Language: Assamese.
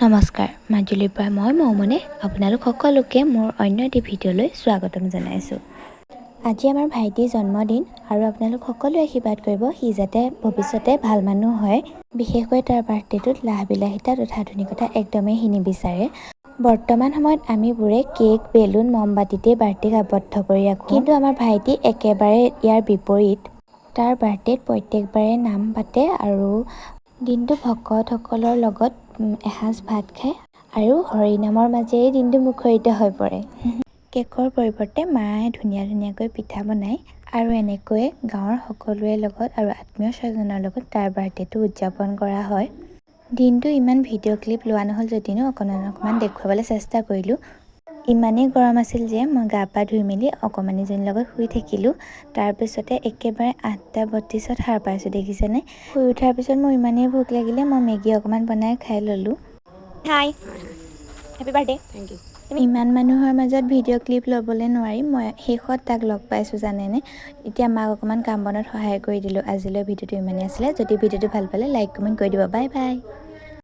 নমস্কাৰ, মাজুলীৰ পৰা মই মৌমনে আপোনালোক সকলোকে মোৰ অন্য এটি ভিডিঅ'লৈ স্বাগতম জনাইছোঁ। আজি আমাৰ ভাইটিৰ জন্মদিন আৰু আপোনালোক সকলোৱে আশীৰ্বাদ কৰিব সি যাতে ভৱিষ্যতে ভাল মানুহ হয়। বিশেষকৈ তাৰ বাৰ্থডেটোত লাহ-বিলাসিতা তথা আধুনিকতা একদমেই সি নিবিচাৰে। বৰ্তমান সময়ত আমিবোৰে কেক, বেলুন, মমবাতিতে বাৰ্থডেক আবদ্ধ কৰি ৰাখোঁ। কিন্তু আমাৰ ভাইটি একেবাৰে ইয়াৰ বিপৰীত। তাৰ বাৰ্থডেত প্ৰত্যেকবাৰে নাম পাতে আৰু দিনটো ভকতসকলৰ লগত এসাঁজ ভাত খায় আৰু হৰিনামৰ মাজেৰে দিনটো মুখৰিত হৈ পৰে। কেকৰ পৰিৱৰ্তে মায়ে ধুনীয়াকৈ পিঠা বনায় আৰু এনেকৈয়ে গাঁৱৰ সকলোৰে লগত আৰু আত্মীয় স্বজনৰ লগত তাৰ বাৰ্থডেটো উদযাপন কৰা হয়। দিনটো ইমান ভিডিঅ' ক্লিপ লোৱা নহ'ল যদিনো অকণমান দেখুৱাবলৈ চেষ্টা কৰিলোঁ। ইমানেই গৰম আছিল যে মই গা-পা ধুই মেলি অকণমানিজনীৰ লগত শুই থাকিলোঁ। তাৰপিছতে একেবাৰে 8:32ত সাৰ পাইছোঁ, দেখিছেনে? শুই উঠাৰ পিছত মোৰ ইমানেই ভোক লাগিলে মই মেগী অকণমান বনাই খাই ল'লোঁ। Hi, happy birthday. Thank you. ইমান মানুহৰ মাজত ভিডিঅ' ক্লিপ ল'বলৈ নোৱাৰি মই শেষত তাক লগ পাইছোঁ, জানেনে? এতিয়া মাক অকণমান কাম বনত সহায় কৰি দিলোঁ। আজিলৈ ভিডিঅ'টো ইমানেই আছিলে। যদি ভিডিঅ'টো ভাল পালে লাইক, কমেণ্ট কৰি দিব। Bye bye.